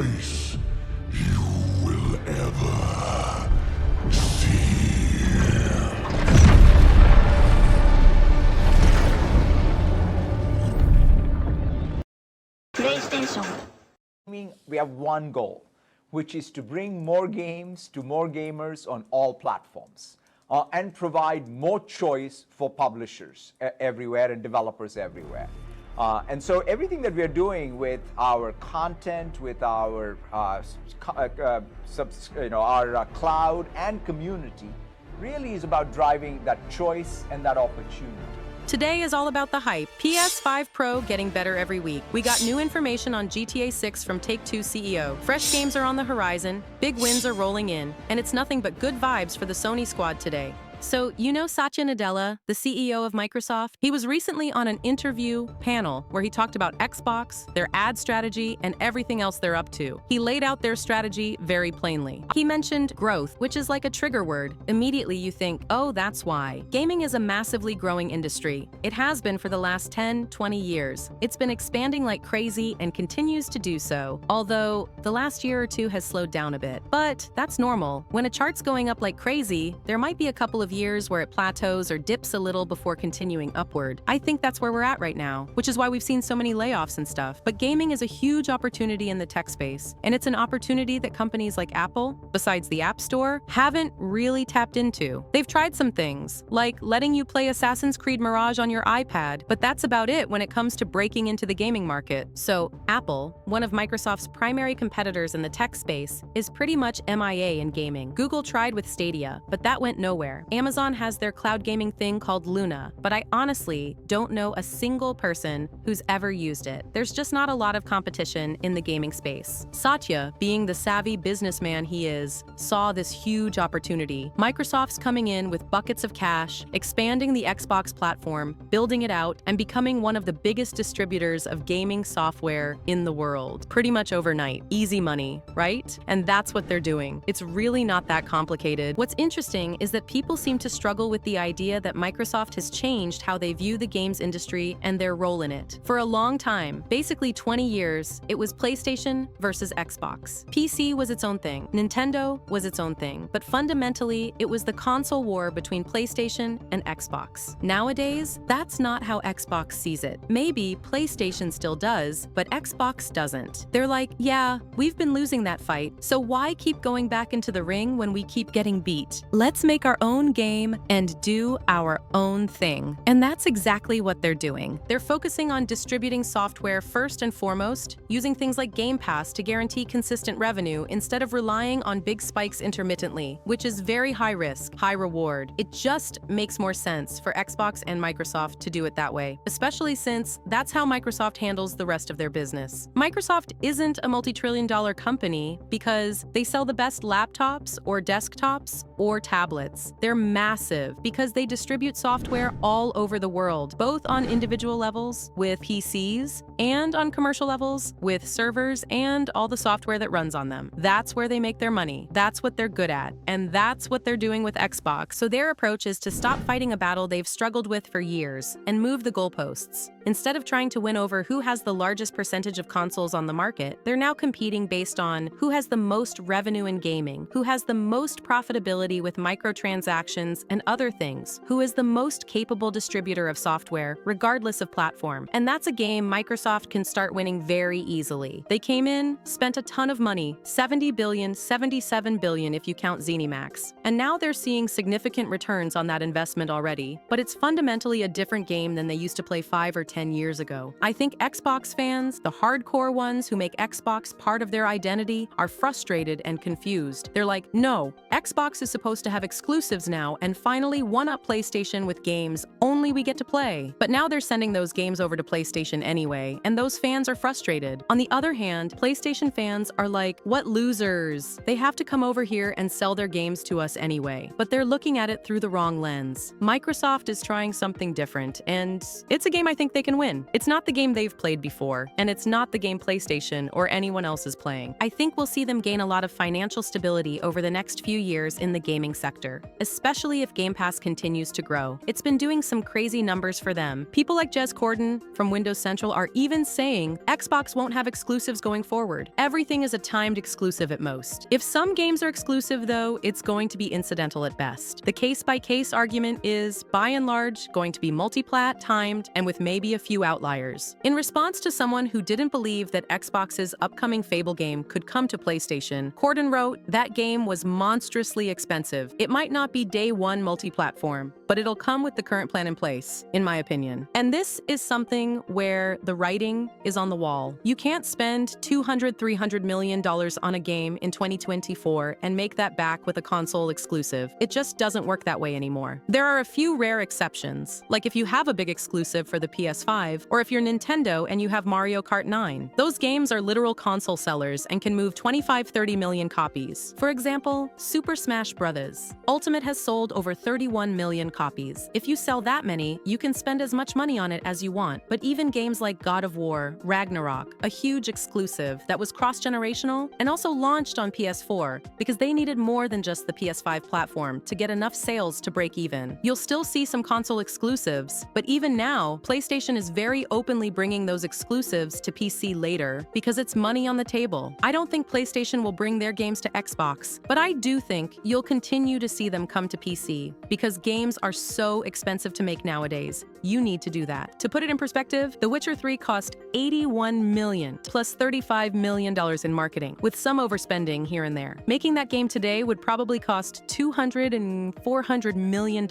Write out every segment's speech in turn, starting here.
face you will ever see. PlayStation. We have one goal, which is to bring more games to more gamers on all platforms and provide more choice for publishers everywhere and developers everywhere. And so everything that we are doing with our content, with our cloud and community really is about driving that choice and that opportunity. Today is all about the hype. PS5 Pro getting better every week. We got new information on GTA 6 from Take-Two CEO. Fresh games are on the horizon, big wins are rolling in, and it's nothing but good vibes for the Sony squad today. So, you know Satya Nadella, the CEO of Microsoft? He was recently on an interview panel where he talked about Xbox, their ad strategy, and everything else they're up to. He laid out their strategy very plainly. He mentioned growth, which is like a trigger word. Immediately you think, oh, that's why. Gaming is a massively growing industry. It has been for the last 10, 20 years. It's been expanding like crazy and continues to do so, although the last year or two has slowed down a bit. But that's normal. When a chart's going up like crazy, there might be a couple of years where it plateaus or dips a little before continuing upward. I think that's where we're at right now, which is why we've seen so many layoffs and stuff. But gaming is a huge opportunity in the tech space, and it's an opportunity that companies like Apple, besides the App Store, haven't really tapped into. They've tried some things, like letting you play Assassin's Creed Mirage on your iPad, but that's about it when it comes to breaking into the gaming market. So Apple, one of Microsoft's primary competitors in the tech space, is pretty much MIA in gaming. Google tried with Stadia, but that went nowhere. Amazon has their cloud gaming thing called Luna, but I honestly don't know a single person who's ever used it. There's just not a lot of competition in the gaming space. Satya, being the savvy businessman he is, saw this huge opportunity. Microsoft's coming in with buckets of cash, expanding the Xbox platform, building it out, and becoming one of the biggest distributors of gaming software in the world. Pretty much overnight. Easy money, right? And that's what they're doing. It's really not that complicated. What's interesting is that people seem to struggle with the idea that Microsoft has changed how they view the games industry and their role in it. For a long time, basically 20 years, it was PlayStation versus Xbox. PC was its own thing. Nintendo was its own thing. But fundamentally, it was the console war between PlayStation and Xbox. Nowadays, that's not how Xbox sees it. Maybe PlayStation still does, but Xbox doesn't. They're like, yeah, we've been losing that fight, so why keep going back into the ring when we keep getting beat? Let's make our own game and do our own thing. And that's exactly what they're doing. They're focusing on distributing software first and foremost, using things like Game Pass to guarantee consistent revenue instead of relying on big spikes intermittently, which is very high risk, high reward. It just makes more sense for Xbox and Microsoft to do it that way, especially since that's how Microsoft handles the rest of their business. Microsoft isn't a multi-trillion-dollar company because they sell the best laptops or desktops or tablets. They're massive because they distribute software all over the world, both on individual levels with PCs and on commercial levels with servers and all the software that runs on them. That's where they make their money. That's what they're good at. And that's what they're doing with Xbox. So their approach is to stop fighting a battle they've struggled with for years and move the goalposts. Instead of trying to win over who has the largest percentage of consoles on the market, they're now competing based on who has the most revenue in gaming, who has the most profitability with microtransactions and other things, who is the most capable distributor of software, regardless of platform. And that's a game Microsoft can start winning very easily. They came in, spent a ton of money, 70 billion, 77 billion if you count ZeniMax. And now they're seeing significant returns on that investment already, but it's fundamentally a different game than they used to play 5 or 10 years ago. I think Xbox fans, the hardcore ones who make Xbox part of their identity, are frustrated and confused. They're like, no, Xbox is supposed to have exclusives now and finally one-up PlayStation with games only we get to play. But now they're sending those games over to PlayStation anyway, and those fans are frustrated. On the other hand, PlayStation fans are like, what losers? They have to come over here and sell their games to us anyway. But they're looking at it through the wrong lens. Microsoft is trying something different, and it's a game I think they can win. It's not the game they've played before, and it's not the game PlayStation or anyone else is playing. I think we'll see them gain a lot of financial stability over the next few years in the gaming sector, especially especially if Game Pass continues to grow. It's been doing some crazy numbers for them. People like Jez Corden from Windows Central are even saying Xbox won't have exclusives going forward. Everything is a timed exclusive at most. If some games are exclusive, though, it's going to be incidental at best. The case-by-case argument is, by and large, going to be multi-plat, timed, and with maybe a few outliers. In response to someone who didn't believe that Xbox's upcoming Fable game could come to PlayStation, Corden wrote, "That game was monstrously expensive. It might not be day one multi-platform, but it'll come with the current plan in place, in my opinion." And this is something where the writing is on the wall. You can't spend $200–300 million on a game in 2024 and make that back with a console exclusive. It just doesn't work that way anymore. There are a few rare exceptions, like if you have a big exclusive for the PS5, or if you're Nintendo and you have Mario Kart 9. Those games are literal console sellers and can move 25–30 million copies. For example, Super Smash Bros. Ultimate has sold over 31 million copies. If you sell that many, you can spend as much money on it as you want. But even games like God of War, Ragnarok, a huge exclusive that was cross-generational and also launched on PS4 because they needed more than just the PS5 platform to get enough sales to break even. You'll still see some console exclusives, but even now, PlayStation is very openly bringing those exclusives to PC later because it's money on the table. I don't think PlayStation will bring their games to Xbox, but I do think you'll continue to see them come to PC because games are so expensive to make nowadays. You need to do that. To put it in perspective, The Witcher 3 cost $81 million plus $35 million in marketing, with some overspending here and there. Making that game today would probably cost $200 and $400 million.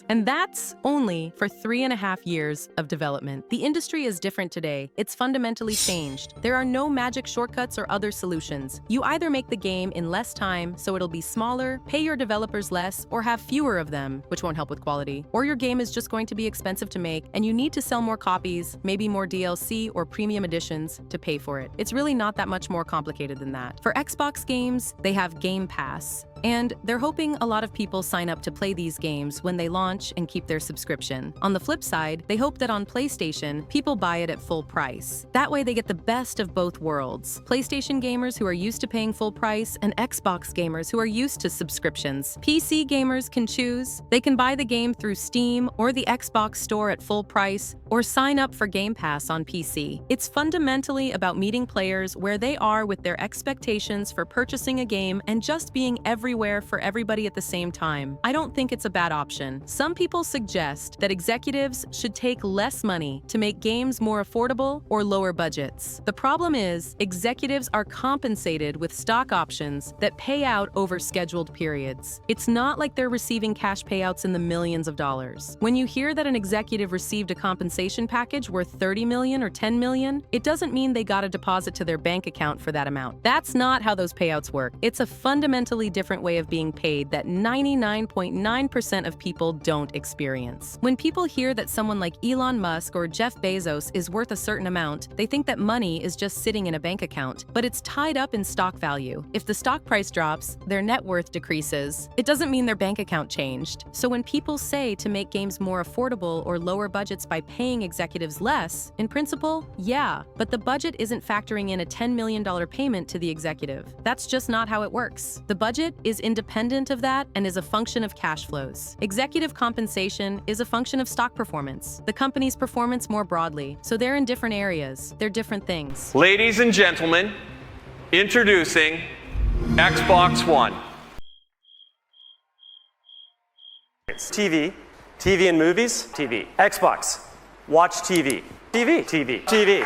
And that's only for 3.5 years of development. The industry is different today. It's fundamentally changed. There are no magic shortcuts or other solutions. You either make the game in less time, so it'll be smaller, pay your developers less, or have fewer of them, which won't help with quality, or your game is just going to be expensive to make, and you need to sell more copies, maybe more DLC or premium editions to pay for it. It's really not that much more complicated than that. For Xbox games, they have Game Pass, and they're hoping a lot of people sign up to play these games when they launch and keep their subscription. On the flip side, they hope that on PlayStation, people buy it at full price. That way they get the best of both worlds. PlayStation gamers who are used to paying full price, and Xbox gamers who are used to subscriptions. PC gamers can choose. They can buy the game through Steam or the Xbox Store at full price, or sign up for Game Pass on PC. It's fundamentally about meeting players where they are with their expectations for purchasing a game and just being everywhere for everybody at the same time. I don't think it's a bad option. Some people suggest that executives should take less money to make games more affordable or lower budgets. The problem is, executives are compensated with stock options that pay out over scheduled periods. It's not like they're receiving cash payouts in the millions of dollars. When you hear that an executive received a compensation package worth $30 million or $10 million, it doesn't mean they got a deposit to their bank account for that amount. That's not how those payouts work. It's a fundamentally different way of being paid that 99.9% of people don't experience. When people hear that someone like Elon Musk or Jeff Bezos is worth a certain amount, they think that money is just sitting in a bank account, but it's tied up in stock value. If the stock price drops, their net worth decreases. It doesn't mean their bank account changed. So when people say to make games more affordable or lower budgets by paying executives less, in principle, yeah, but the budget isn't factoring in a $10 million payment to the executive. That's just not how it works. The budget is independent of that and is a function of cash flows. Executive compensation is a function of stock performance, the company's performance more broadly. So they're in different areas. They're different things. Ladies and gentlemen, introducing Xbox One. TV. TV and movies. TV. Xbox. Watch TV. TV. TV. TV.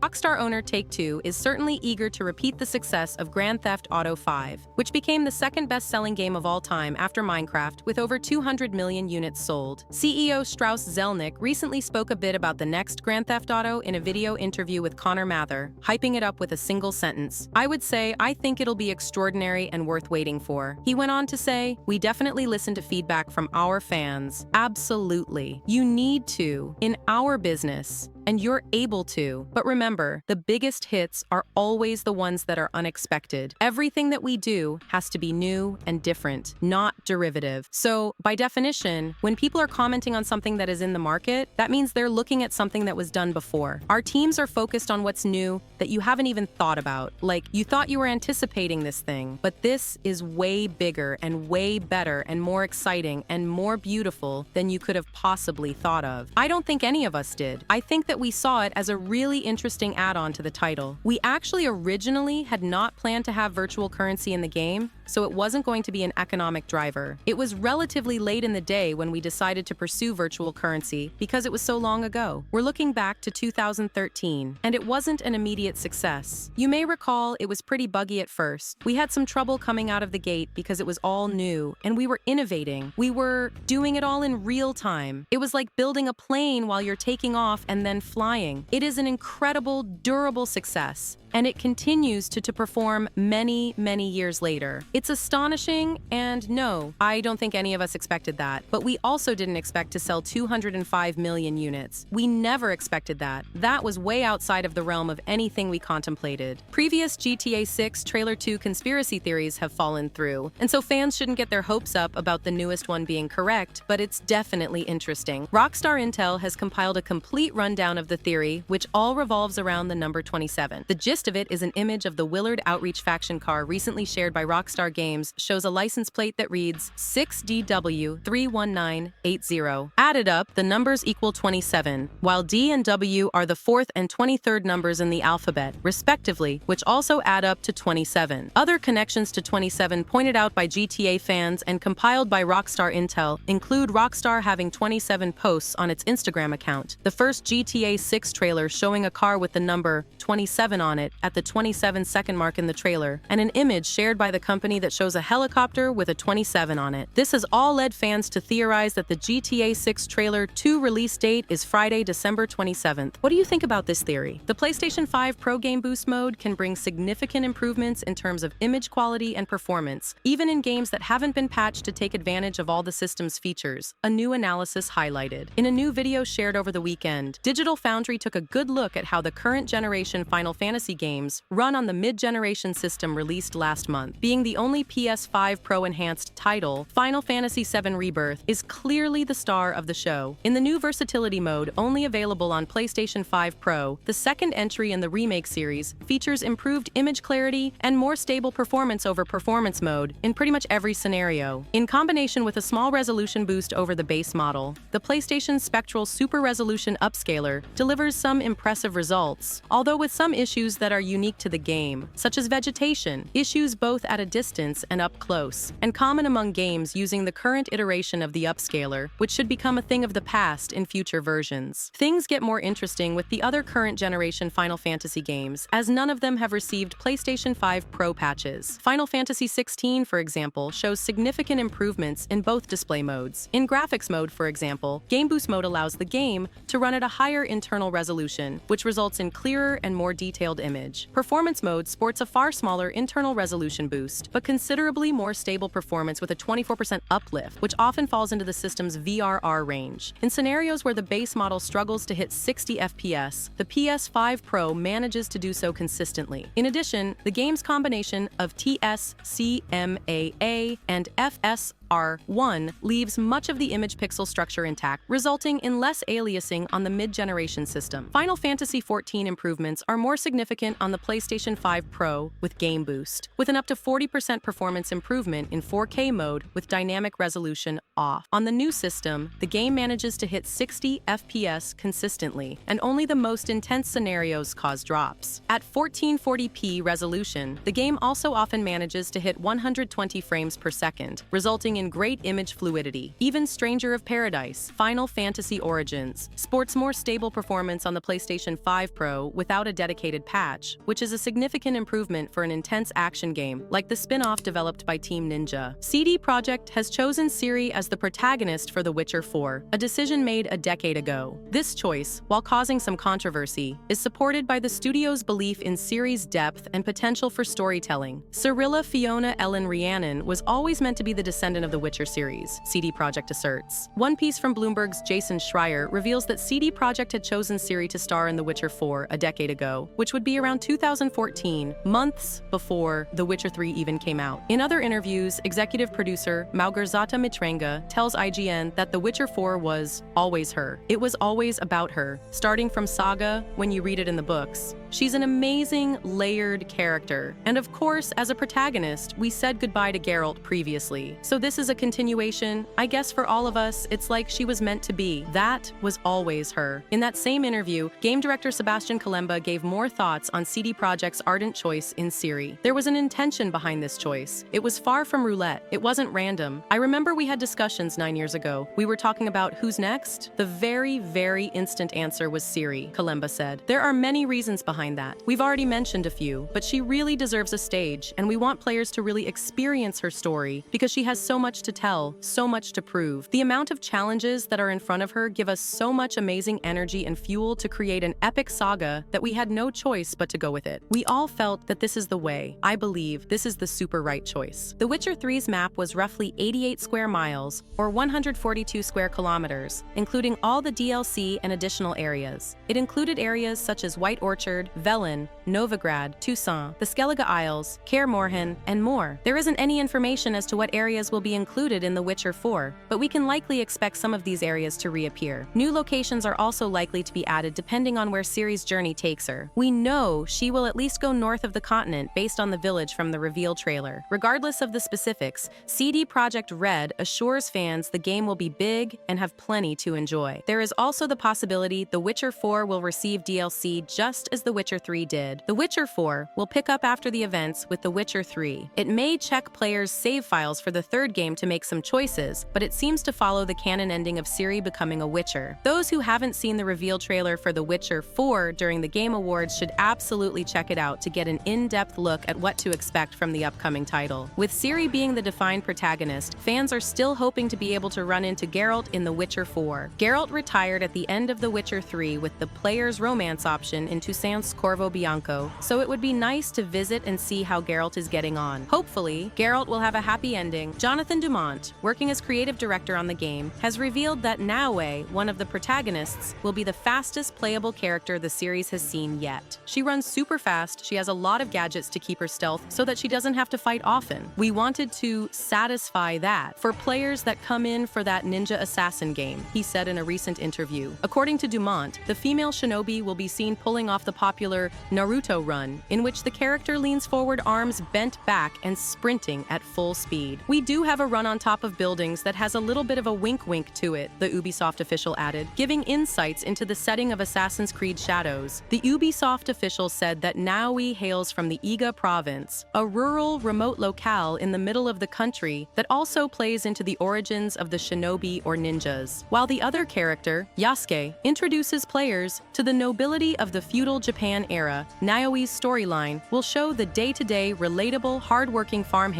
Rockstar owner Take-Two is certainly eager to repeat the success of Grand Theft Auto V, which became the second best-selling game of all time after Minecraft, with over 200 million units sold. CEO Strauss Zelnick recently spoke a bit about the next Grand Theft Auto in a video interview with Connor Mather, hyping it up with a single sentence. "I would say I think it'll be extraordinary and worth waiting for." He went on to say, "We definitely listen to feedback from our fans. Absolutely. You need to. In our business, and you're able to. But remember, the biggest hits are always the ones that are unexpected. Everything that we do has to be new and different, not derivative. So, by definition, when people are commenting on something that is in the market, that means they're looking at something that was done before. Our teams are focused on what's new that you haven't even thought about. Like, you thought you were anticipating this thing, but this is way bigger and way better and more exciting and more beautiful than you could have possibly thought of. I don't think any of us did. I think that we saw it as a really interesting add-on to the title. We actually originally had not planned to have virtual currency in the game, so it wasn't going to be an economic driver. It was relatively late in the day when we decided to pursue virtual currency because it was so long ago. We're looking back to 2013, and it wasn't an immediate success. You may recall it was pretty buggy at first. We had some trouble coming out of the gate because it was all new, and we were innovating. We were doing it all in real time. It was like building a plane while you're taking off and then flying. It is an incredible, durable success, and it continues to perform many, many years later. It's astonishing, and no, I don't think any of us expected that. But we also didn't expect to sell 205 million units. We never expected that. That was way outside of the realm of anything we contemplated. Previous GTA 6 Trailer 2 conspiracy theories have fallen through, and so fans shouldn't get their hopes up about the newest one being correct, but it's definitely interesting. Rockstar Intel has compiled a complete rundown of the theory, which all revolves around the number 27. The gist of it is an image of the Willard Outreach faction car recently shared by Rockstar Games shows a license plate that reads 6DW31980. Added up, the numbers equal 27, while D and W are the 4th and 23rd numbers in the alphabet, respectively, which also add up to 27. Other connections to 27 pointed out by GTA fans and compiled by Rockstar Intel include Rockstar having 27 posts on its Instagram account, the first GTA 6 trailer showing a car with the number 27 on it at the 27-second mark in the trailer, and an image shared by the company that shows a helicopter with a 27 on it. This has all led fans to theorize that the GTA 6 trailer 2 release date is Friday, December 27th. What do you think about this theory? The PlayStation 5 Pro Game Boost mode can bring significant improvements in terms of image quality and performance, even in games that haven't been patched to take advantage of all the system's features, a new analysis highlighted. In a new video shared over the weekend, Digital Foundry took a good look at how the current generation Final Fantasy games run on the mid-generation system released last month. Being the only PS5 Pro Enhanced title, Final Fantasy VII Rebirth is clearly the star of the show. In the new versatility mode, only available on PlayStation 5 Pro, the second entry in the remake series features improved image clarity and more stable performance over performance mode in pretty much every scenario. In combination with a small resolution boost over the base model, the PlayStation Spectral Super Resolution Upscaler delivers some impressive results, although with some issues that are unique to the game, such as vegetation, issues both at a distance and up close, and common among games using the current iteration of the upscaler, which should become a thing of the past in future versions. Things get more interesting with the other current generation Final Fantasy games, as none of them have received PlayStation 5 Pro patches. Final Fantasy XVI, for example, shows significant improvements in both display modes. In graphics mode, for example, Game Boost mode allows the game to run at a higher internal resolution, which results in clearer and more detailed image. Performance mode sports a far smaller internal resolution boost, but considerably more stable performance with a 24% uplift, which often falls into the system's VRR range. In scenarios where the base model struggles to hit 60 FPS, the PS5 Pro manages to do so consistently. In addition, the game's combination of TSCMAA and FSR1 leaves much of the image pixel structure intact, resulting in less aliasing on the mid-generation system. Final Fantasy XIV improvements are more significant on the PlayStation 5 Pro with Game Boost, with an up to 40% performance improvement in 4K mode with dynamic resolution off. On the new system, the game manages to hit 60 FPS consistently, and only the most intense scenarios cause drops. At 1440p resolution, the game also often manages to hit 120 frames per second, resulting in great image fluidity. Even Stranger of Paradise, Final Fantasy Origins, sports more stable performance on the PlayStation 5 Pro without a dedicated patch, which is a significant improvement for an intense action game like the spin-off developed by Team Ninja. CD Projekt has chosen Ciri as the protagonist for The Witcher 4, a decision made a decade ago. This choice, while causing some controversy, is supported by the studio's belief in Ciri's depth and potential for storytelling. Cirilla Fiona Ellen Rhiannon was always meant to be the descendant of of the Witcher series, CD Projekt asserts. One piece from Bloomberg's Jason Schreier reveals that CD Projekt had chosen Ciri to star in The Witcher 4 a decade ago, which would be around 2014, months before The Witcher 3 even came out. In other interviews, executive producer Małgorzata Mitrenga tells IGN that The Witcher 4 was always her. It was always about her, starting from Saga when you read it in the books. She's an amazing, layered character. And of course, as a protagonist, we said goodbye to Geralt previously. So this is a continuation. I guess for all of us, it's like she was meant to be. That was always her. In that same interview, game director Sebastian Kalemba gave more thoughts on CD Projekt's ardent choice in Ciri. There was an intention behind this choice. It was far from roulette. It wasn't random. I remember we had discussions 9 years ago. We were talking about who's next. The very, very instant answer was Ciri, Kalemba said. There are many reasons behind that. We've already mentioned a few, but she really deserves a stage, and we want players to really experience her story because she has so much to tell, so much to prove. The amount of challenges that are in front of her give us so much amazing energy and fuel to create an epic saga that we had no choice but to go with it. We all felt that this is the way. I believe this is the super right choice. The Witcher 3's map was roughly 88 square miles, or 142 square kilometers, including all the DLC and additional areas. It included areas such as White Orchard, Velen, Novigrad, Toussaint, the Skellige Isles, Kaer Morhen, and more. There isn't any information as to what areas will be included in The Witcher 4, but we can likely expect some of these areas to reappear. New locations are also likely to be added depending on where Ciri's journey takes her. We know she will at least go north of the continent based on the village from the reveal trailer. Regardless of the specifics, CD Projekt Red assures fans the game will be big and have plenty to enjoy. There is also the possibility The Witcher 4 will receive DLC just as The Witcher 3 did. The Witcher 4 will pick up after the events with The Witcher 3. It may check players' save files for the third game to make some choices, but it seems to follow the canon ending of Ciri becoming a Witcher. Those who haven't seen the reveal trailer for The Witcher 4 during the Game Awards should absolutely check it out to get an in-depth look at what to expect from the upcoming title. With Ciri being the defined protagonist, fans are still hoping to be able to run into Geralt in The Witcher 4. Geralt retired at the end of The Witcher 3 with the player's romance option in Toussaint's Corvo Bianco, so it would be nice to visit and see how Geralt is getting on. Hopefully, Geralt will have a happy ending. Jonathan Dumont, working as creative director on the game, has revealed that Naoe, one of the protagonists, will be the fastest playable character the series has seen yet. She runs super fast, she has a lot of gadgets to keep her stealth so that she doesn't have to fight often. We wanted to satisfy that for players that come in for that ninja assassin game, he said in a recent interview. According to Dumont, the female shinobi will be seen pulling off the popular Naruto run, in which the character leans forward, arms bent back, and sprinting at full speed. We do have a run on top of buildings that has a little bit of a wink-wink to it, the Ubisoft official added, giving insights into the setting of Assassin's Creed Shadows. The Ubisoft official said that Naoe hails from the Iga province, a rural, remote locale in the middle of the country that also plays into the origins of the shinobi or ninjas, while the other character, Yasuke, introduces players to the nobility of the feudal Japan era. Naoe's storyline will show the day-to-day, relatable, hard-working farmhand